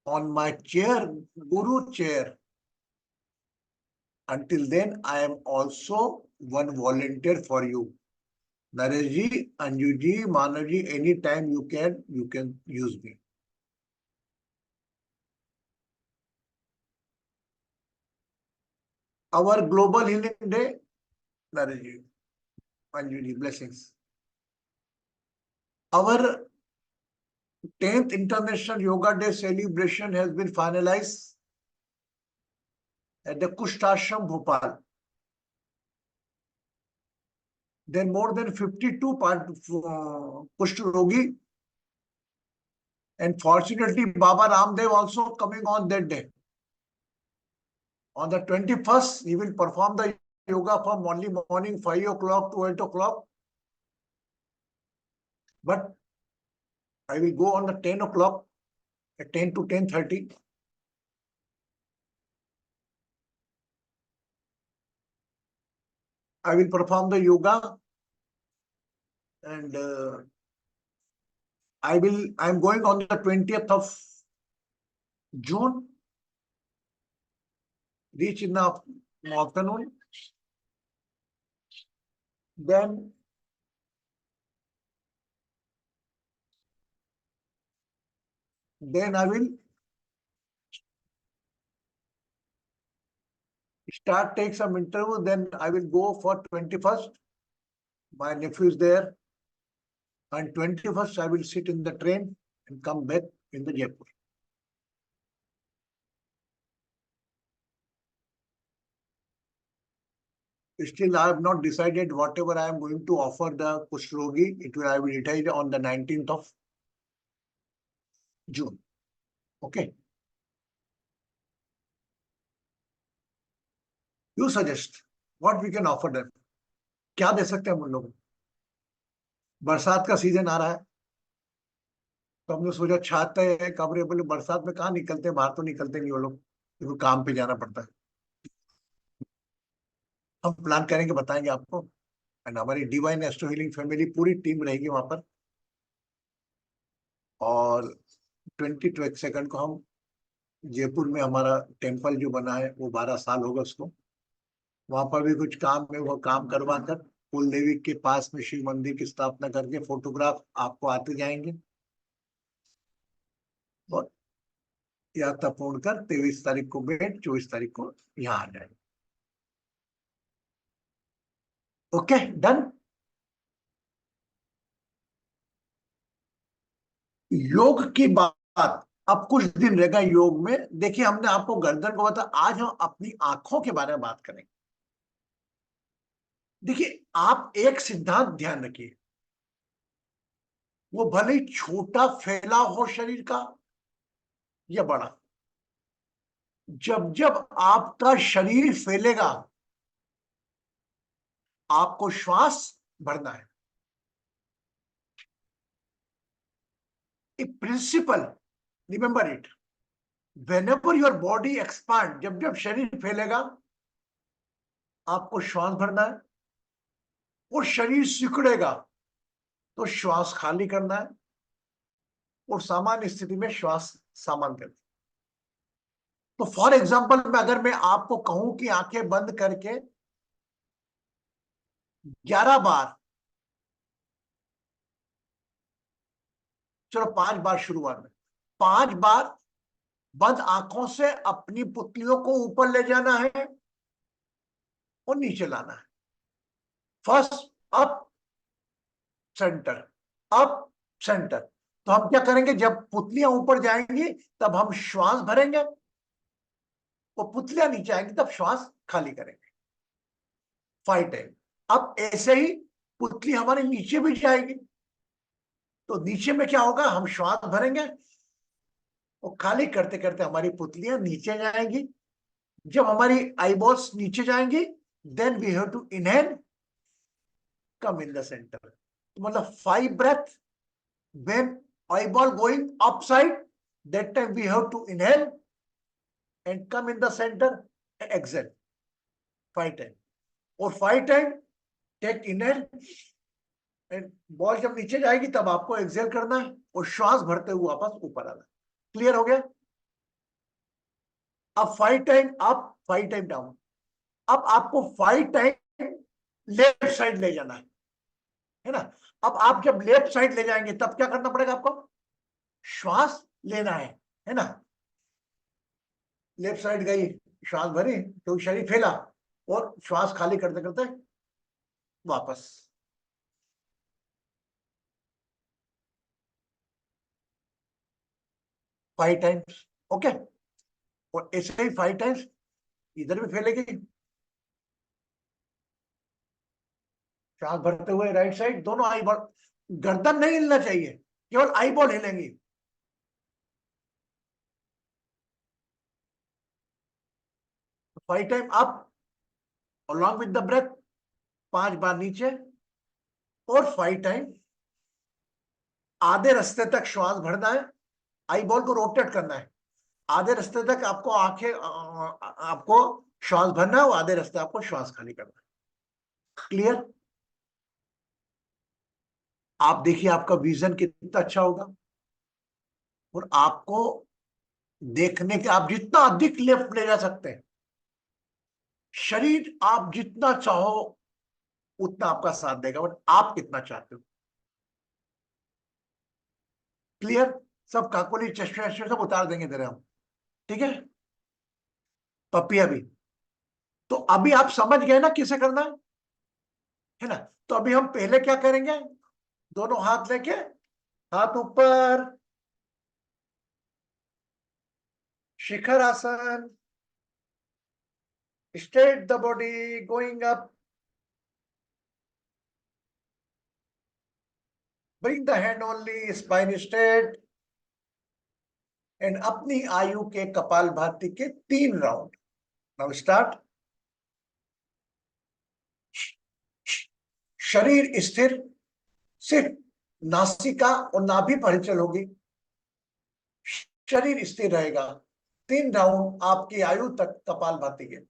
on my chair, Guru chair. Until then, I am also one volunteer for you. Naresh ji, Anju ji, Manav ji, anytime you can use me. Our Global Healing Day, Naresh ji, Anju ji, blessings. Our 10th International Yoga Day celebration has been finalized at the Kushtashram, Bhopal. Then more than 52 Kushtrogi, and fortunately Baba Ramdev also coming on that day. On the 21st, he will perform the yoga from early morning 5 o'clock to 8 o'clock. But I will go on the 10 o'clock, at 10 to 10:30. I will perform the yoga, and I'm going on the 20th of June, reach in the afternoon. Then I will take some interview. Then I will go for 21st. My nephew is there. On 21st, I will sit in the train and come back in the Jaipur. Still, I have not decided whatever I am going to offer the Kushrogi. I will decide on the 19th of June. Okay. You suggest what we can offer them. क्या दे सकते हैं हम लोग? बरसात का season आ रहा है, तो हमने सोचा छाते हैं, कपड़े, बोले बरसात में कहाँ निकलते हैं, बाहर तो निकलते नहीं वो लोग, क्योंकि काम पे जाना पड़ता है. हम प्लान करेंगे, बताएंगे आपको. एंड हमारी डिवाइन एस्ट्रो हीलिंग फैमिली पूरी टीम रहेगी वहां पर. और 22 को हम जयपुर में हमारा टेम्पल जो बना है, वो 12 साल होगा उसको. वहां पर भी कुछ काम है, वो काम करवा कर कुल देवी के पास में शिव मंदिर की स्थापना करके फोटोग्राफ आपको आते जाएंगे. और यात्रा पूर्ण कर 23 तारीख को बेट, 24 तारीख को यहाँ आ जाएंगे. Okay, done. योग की बात अब कुछ दिन रहेगा. योग में देखिए, हमने आपको गर्दन को बताया, आज हम अपनी आंखों के बारे में बात करेंगे. देखिए, आप एक सिद्धांत ध्यान रखिए, वो भले ही छोटा फैला हो शरीर का या बड़ा, जब जब आपका शरीर फैलेगा, आपको श्वास भरना है. एक principle, remember it, whenever your body expand, जब जब शरीर फैलेगा, आपको श्वास भरना है. और शरीर सिकुड़ेगा तो श्वास खाली करना है. और सामान्य स्थिति में श्वास सामान्य करना. तो फॉर एग्जांपल में अगर मैं आपको कहूं कि आंखें बंद करके 11 बार, चलो 5 बार शुरुआत में, 5 बार बंद आंखों से अपनी पुतलियों को ऊपर ले जाना है और नीचे लाना है. First up centre, up centre. तो हम क्या करेंगे, जब पुतलियां ऊपर जाएंगी तब हम श्वास भरेंगे, और पुतलियां नीचे आएंगी तब श्वास खाली करेंगे. 5 टाइम. अब ऐसे ही पुतली हमारे नीचे भी जाएगी, तो नीचे में क्या होगा, हम श्वास भरेंगे और खाली करते करते हमारी पुतलियां नीचे जाएंगी. जब हमारी आईबॉल्स नीचे जाएंगी, then we have to inhale, come in the centre. मतलब 5 breath. when eyeball going upside, that time we have to inhale and come in the center and exhale 5 times. और 5 time take inhale, and ball जब नीचे जाएगी तब आपको exhale करना है और श्वास भरते हुए वापस ऊपर आना. क्लियर हो गया? अब 5 टाइम अप, 5 टाइम डाउन। अब आपको 5 टाइम लेफ्ट साइड ले जाना है ना। अब आप जब लेफ्ट साइड ले जाएंगे तब क्या करना पड़ेगा आपको? श्वास लेना है ना। लेफ्ट साइड गई, श्वास भरी तो शरीर फैला, और श्वास खाली करते करते वापस। 5 टाइम्स। ओके। और ऐसे ही 5 टाइम्स इधर भी फैलेगी, श्वास भरते हुए राइट साइड, दोनों आई बॉल। गर्दन नहीं हिलना चाहिए, केवल आई बॉल हिलेंगी। 5 time up along with the breath, 5 बार नीचे, और 5 टाइम आधे रास्ते तक श्वास भरना है, आई बॉल को रोटेट करना है। आधे रास्ते तक आपको आपको श्वास भरना है, और आधे रास्ते आपको श्वास खाली करना है। क्लियर? आप देखिए आपका विजन कितना अच्छा होगा, और आपको देखने के आप जितना अधिक लेफ्ट ले जा सकते हैं, शरीर आप जितना चाहो उतना आपका साथ देगा, बट आप कितना चाहते हो। क्लियर? सब काकोली चश्मे वश्मे सब उतार देंगे तेरे हम। ठीक है, पपिया भी। तो अभी आप समझ गए ना किसे करना है ना। तो अभी हम पहले क्या करेंगे, दोनों हाथ लेके, हाथ ऊपर, शिखर आसन, straight the body going up, bring the hand only, spine straight, and अपनी आयु के कपाल भाती के 3 राउंड। Now start. शरीर स्थिर, सिर्फ नासिका और नाभि पर हलचल होगी, शरीर स्थिर रहेगा। 3 राउंड आपकी आयु तक कपाल भाती के।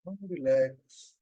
रिलैक्स।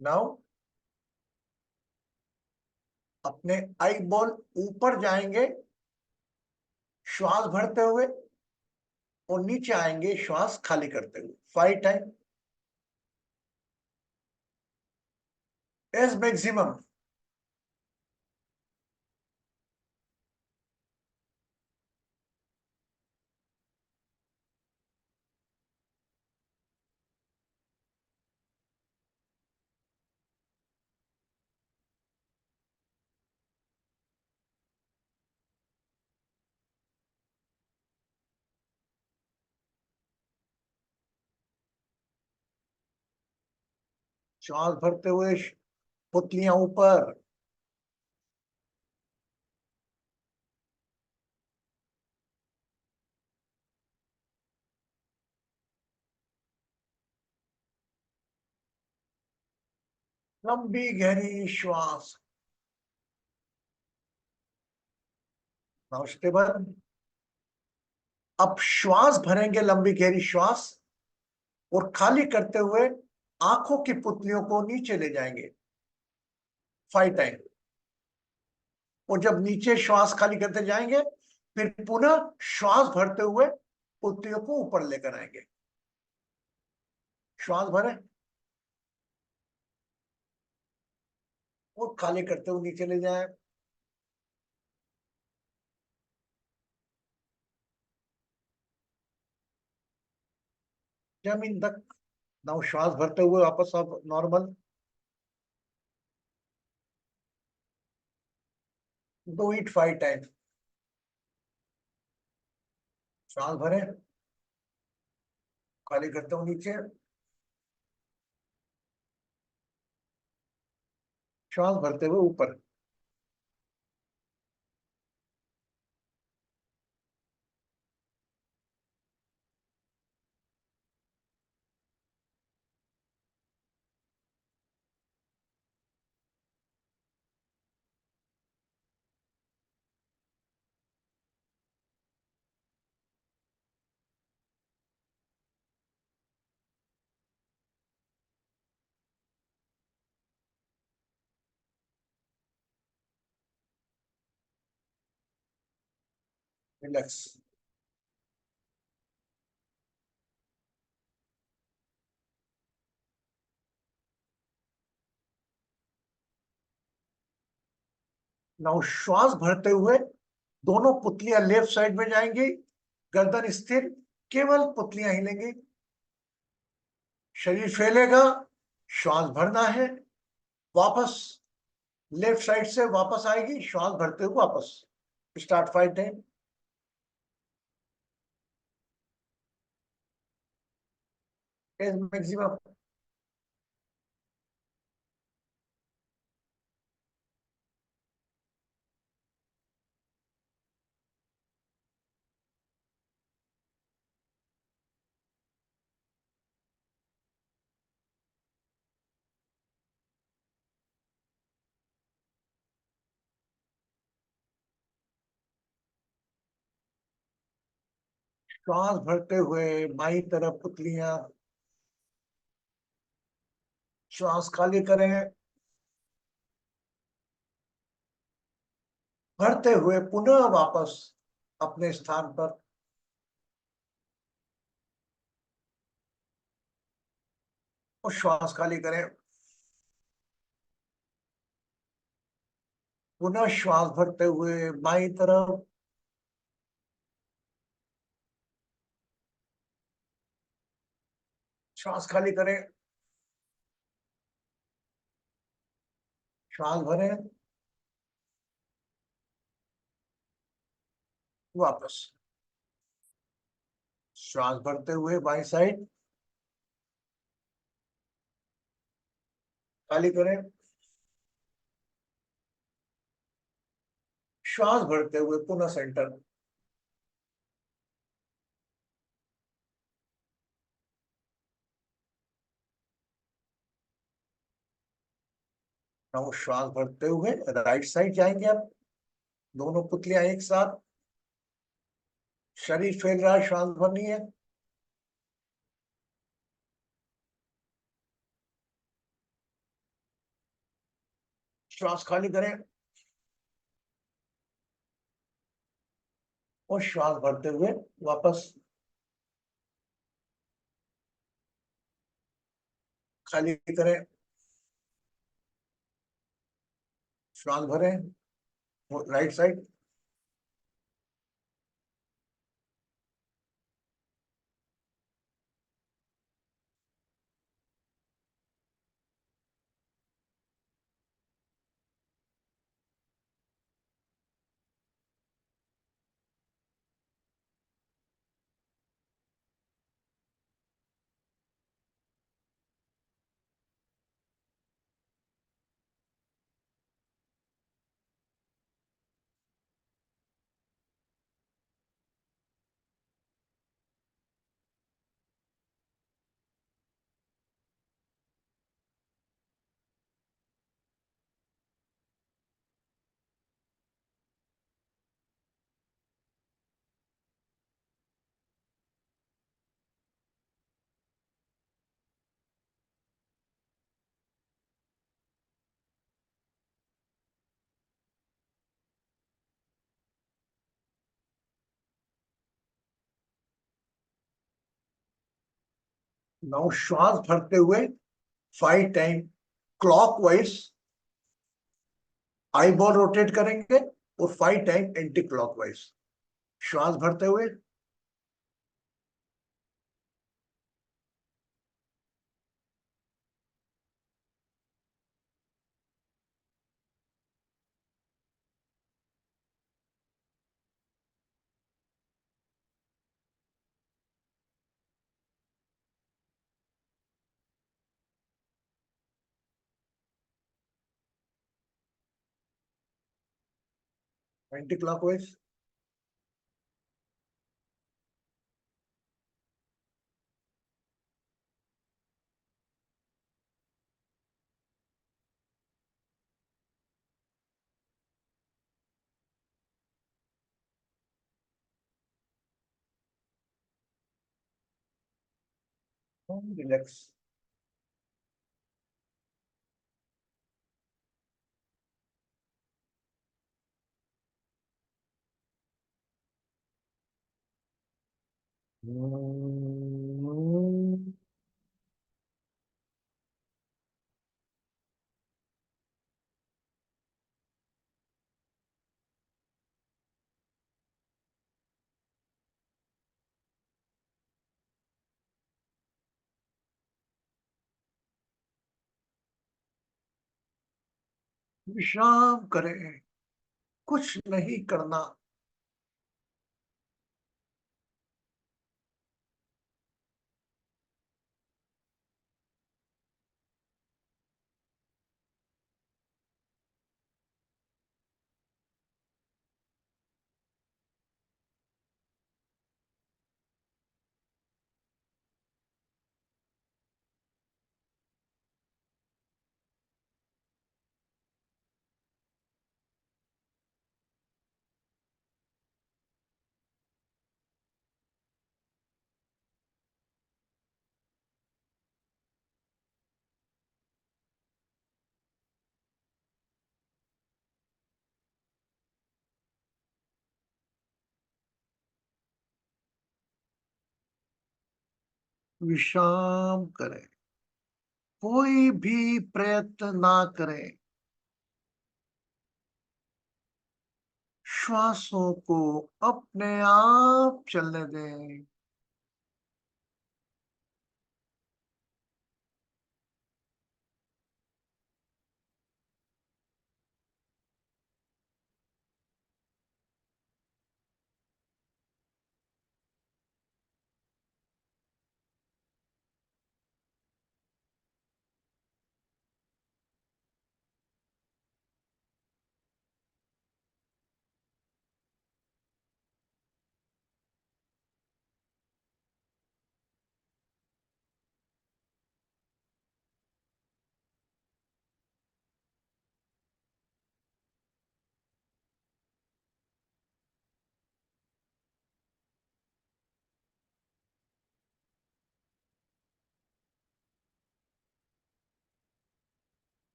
नाउ अपने आई बॉल ऊपर जाएंगे श्वास भरते हुए, और नीचे आएंगे श्वास खाली करते हुए 5 टाइम एज मैक्सिमम। श्वास भरते हुए पुतलियां ऊपर, लंबी गहरी श्वास। Now stable. अब श्वास भरेंगे लंबी गहरी श्वास, और खाली करते हुए आंखों की पुतलियों को नीचे ले जाएंगे 5 टाइम। और जब नीचे श्वास खाली करते जाएंगे, फिर पुनः श्वास भरते हुए पुतलियों को ऊपर लेकर आएंगे। श्वास भरे और खाली करते हुए नीचे ले जाए। जमीन तक। नाउ श्वास भरते हुए वापस आप नॉर्मल। Do it 5 time. श्वास भरे, खाली करते हुए नीचे, श्वास भरते हुए ऊपर। रिलैक्स। नाउ श्वास भरते हुए दोनों पुतलियां लेफ्ट साइड में जाएंगी, गर्दन स्थिर, केवल पुतलियां हिलेंगी। शरीर फैलेगा, श्वास भरना है, वापस लेफ्ट साइड से वापस आएगी, श्वास भरते हुए वापस। Start 5 time as maximum. श्वास भरते हुए बाई तरफ पुतलियां, श्वास खाली करें, भरते हुए पुनः वापस अपने स्थान पर। और श्वास खाली करें, पुनः श्वास भरते हुए बाई तरफ। श्वास खाली करें, श्वास भरें, वापस। श्वास भरते हुए बाई साइड, खाली करें, श्वास भरते हुए पुनः सेंटर। नाउ श्वास भरते हुए राइट साइड जाएंगे आप, दोनों पुतलियां एक साथ, शरीर फैल रहा है, श्वास भरनी है। श्वास खाली करें और श्वास भरते हुए वापस खाली करें, श्वास भरें, राइट साइड। नाउ श्वास भरते हुए 5 time clockwise eye ball rotate करेंगे और 5 टाइम एंटी क्लॉकवाइज। श्वास भरते हुए, एंटी क्लॉकवाइज। रिलैक्स। विश्राम करें, कुछ नहीं करना। विश्राम करें, कोई भी प्रयत्न ना करें। श्वासों को अपने आप चलने दें।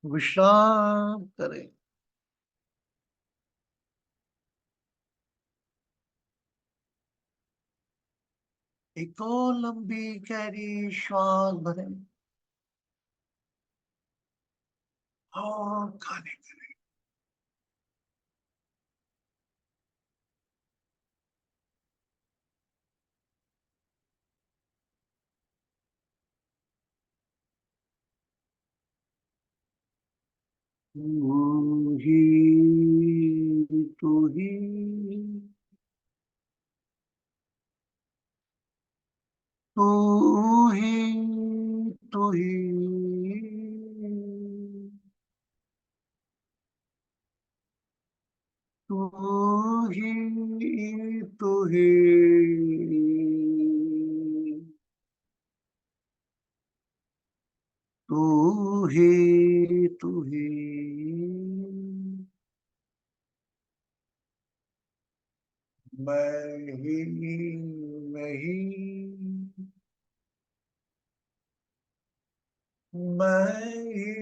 विश्राम करें। एक और लंबी गहरी श्वास भरें और खाने। तू ही तू ही तू ही तू ही तू ही तू ही तू ही तू ही मैं ही मैं ही मैं ही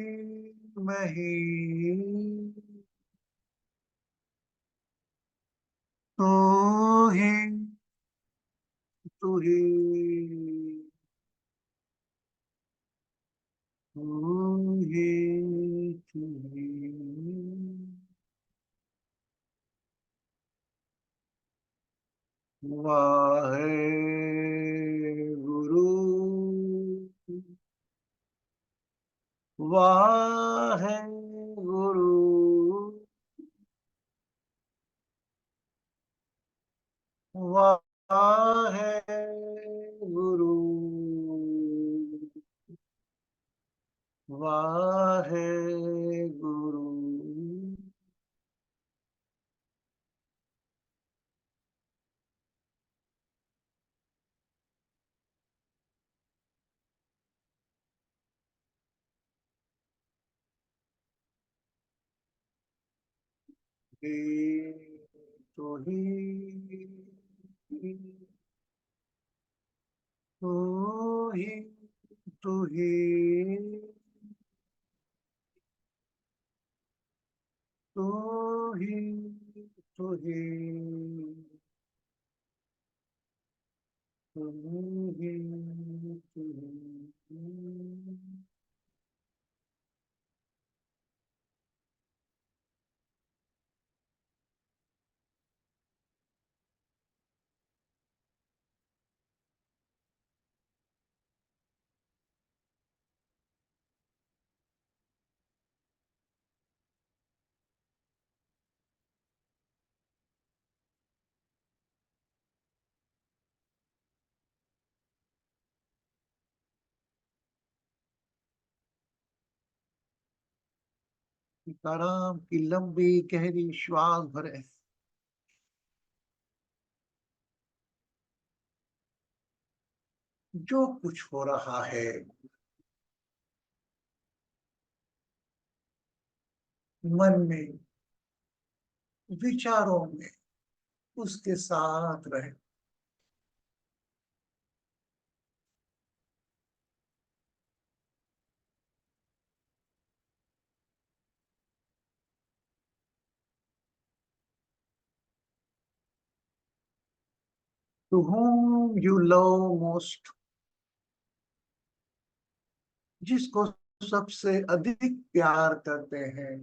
मैं ही तू ही तू ही तू ही तू ही वाहे गुरु वाहे गुरु वाहे गुरु वाहे गुरु। ही तो ही तू ही तू ही तू ही तू ही तू ही तू ही। सीताराम की लंबी गहरी श्वास भरे। जो कुछ हो रहा है मन में, विचारों में, उसके साथ रहे। To whom you love most, जिसको सबसे अधिक प्यार करते हैं,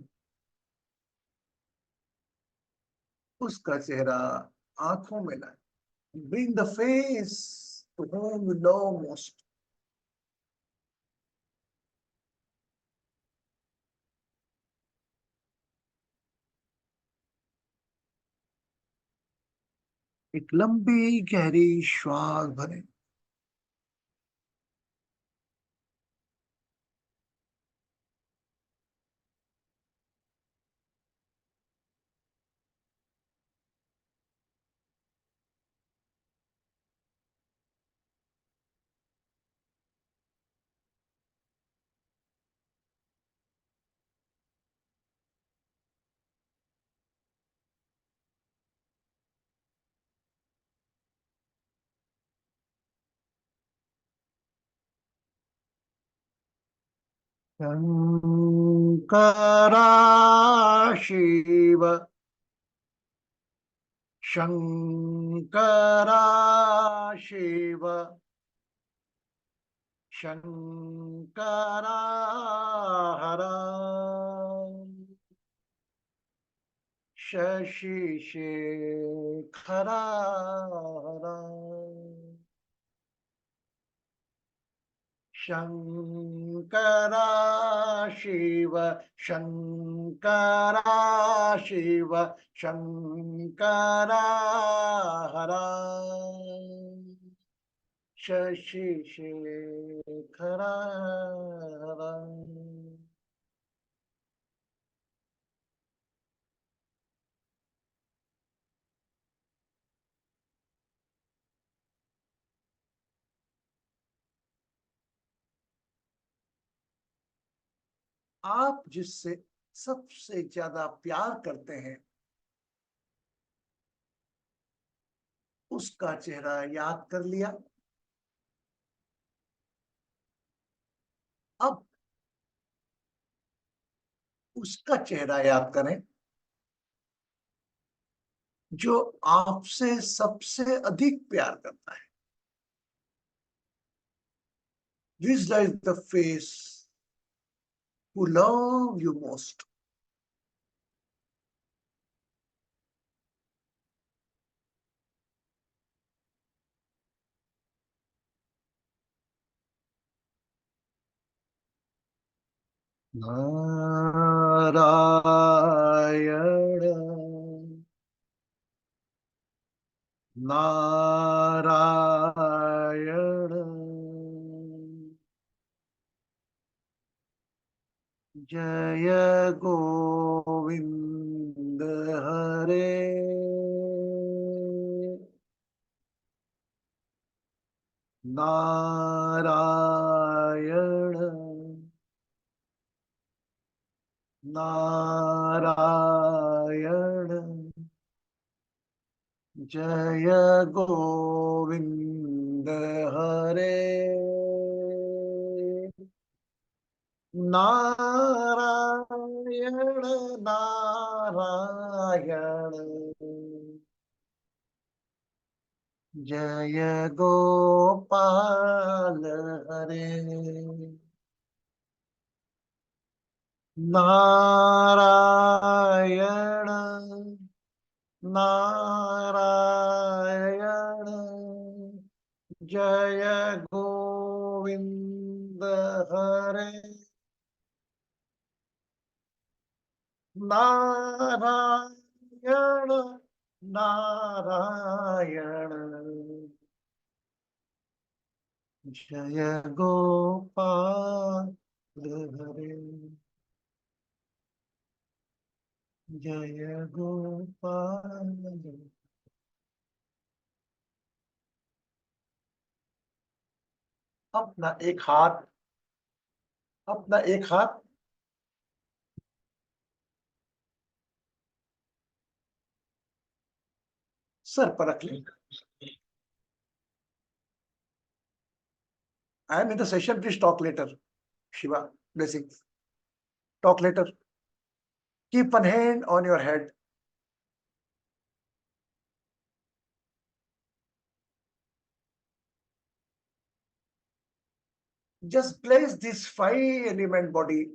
उसका चेहरा आंखों में लाए। Bring the face to whom you love most. एक लंबी गहरी श्वास भरें। शांति शिव शंकरा शिव शंकरा हरा शशि शेखरा हरा शंकरा शिव शंकरा शिव शंकरा हरा शशि शेखरा हरा। आप जिससे सबसे ज्यादा प्यार करते हैं उसका चेहरा याद कर लिया। अब उसका चेहरा याद करें जो आपसे सबसे अधिक प्यार करता है। Visualize the face who love you most. Narayana Narayana Jaya Govinda Hare Narayana Narayana Jaya Govinda Hare Narayan Narayan जय गोपाल हरे नारायण नारायण जय गोविंद हरे नारायण नारायण जय गोपाल हरे जय गोपाल। अपना एक हाथ सर पर रख लें। I am in the session, please talk later. Shiva, blessings. Talk later. Keep one hand on your head. Just place this 5-element body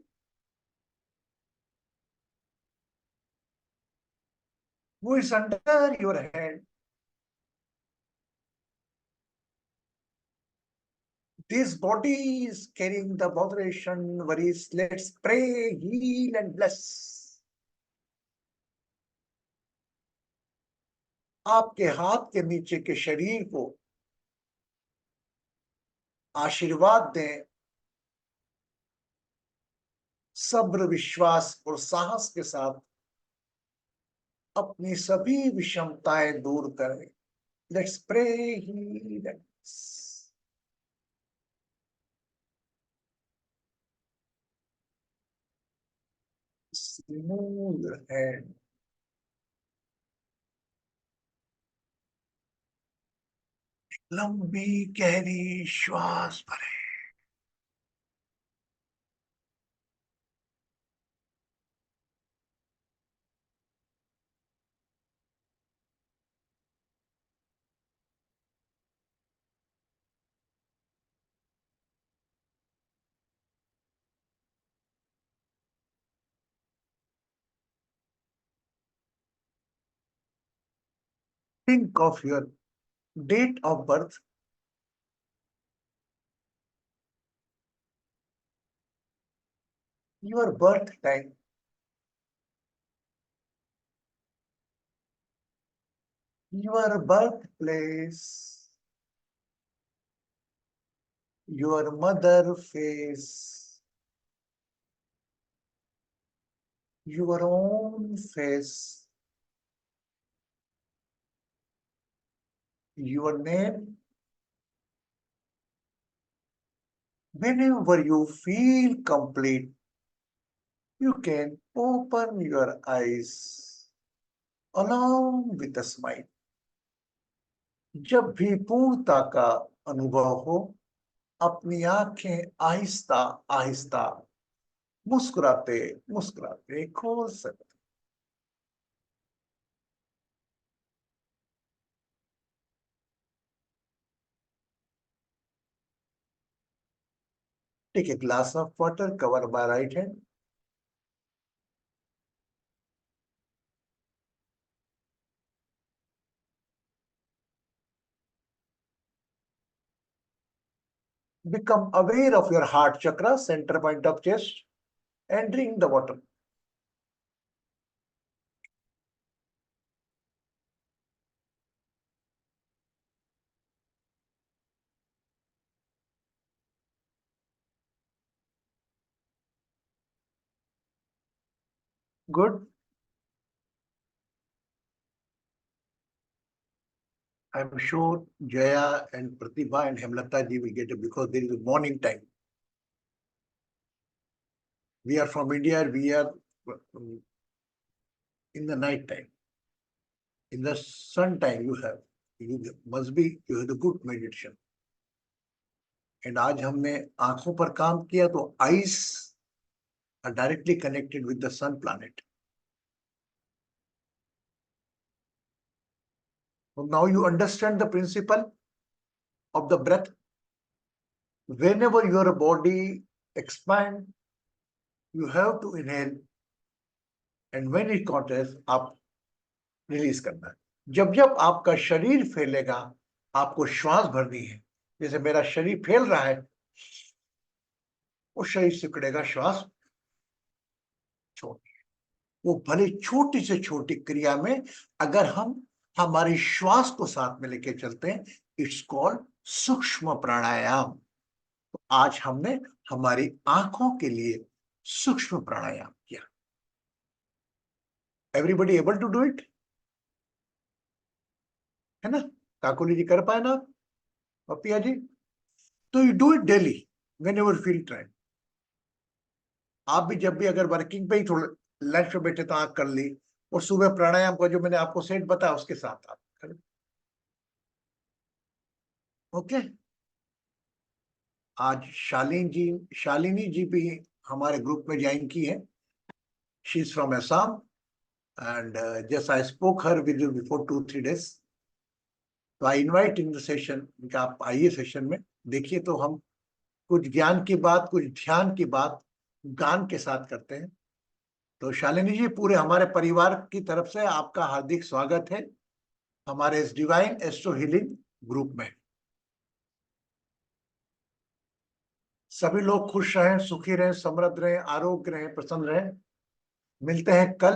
who is under your hand. This body is carrying the moderation, worries. Let's pray, heal and bless. आपके हाथ के नीचे के शरीर को आशीर्वाद दें, सब्र, विश्वास और साहस के साथ अपनी सभी विषमताएं दूर करें। Let's pray, heal and smooth hand. लंबी गहरी श्वास भरें। think of your date of birth, your birth time, your birthplace, your mother face, your own face, your name. Whenever you feel complete, you can open your eyes along with a smile. जब भी पूर्णता का अनुभव हो, अपनी आंखें आहिस्ता आहिस्ता मुस्कुराते मुस्कुराते खोल सकते। Take a glass of water, cover by right hand. Become aware of your heart chakra, center point of chest, and drink the water. Good. I'm sure Jaya and Pratibha and Hemlata ji will get it because there is a morning time. We are from India, we are in the night time. In the sun time you have the good meditation. And आज हमने आंखों पर काम किया तो eyes are directly connected with the sun planet. So now you understand the principle of the breath. Whenever your body expands, you have to inhale, and when it contracts, आप release करना है। जब जब आपका शरीर फैलेगा, आपको श्वास भरनी है। जैसे मेरा शरीर फैल रहा है, वो शरीर सिकुड़ेगा, श्वास छोड़। वो भले छोटी से छोटी क्रिया में अगर हम हमारी श्वास को साथ में लेके चलते हैं, इट्स कॉल्ड सूक्ष्म प्राणायाम। तो आज हमने हमारी आंखों के लिए सूक्ष्म प्राणायाम किया। Everybody able to do it, है ना? काकोली जी कर पाए ना? पपिया जी? तो you do it daily when ever feel time. आप भी जब भी अगर वर्किंग पे ही थोड़ा लंच पे बैठे तो आंख कर ली, और सुबह प्राणायाम का जो मैंने आपको सेट बताया उसके साथ आप करें। ओके। आज शालिनी जी भी हमारे ग्रुप में ज्वाइन की है। She is from Assam and just I spoke her with you before 2-3 days। तो I invite in the session, आप आइए सेशन में, देखिए तो हम कुछ ज्ञान की बात, कुछ ध्यान की बात गान के साथ करते हैं। तो शालिनी जी, पूरे हमारे परिवार की तरफ से आपका हार्दिक स्वागत है हमारे इस डिवाइन एस्ट्रो हीलिंग ग्रुप में। सभी लोग खुश रहें, सुखी रहें, समृद्ध रहें, आरोग्य रहें, प्रसन्न रहें। मिलते हैं कल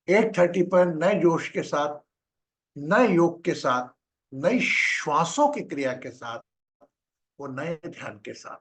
8:30 पर नए जोश के साथ, नए योग के साथ, नई श्वासों की क्रिया के साथ और नए ध्यान के साथ।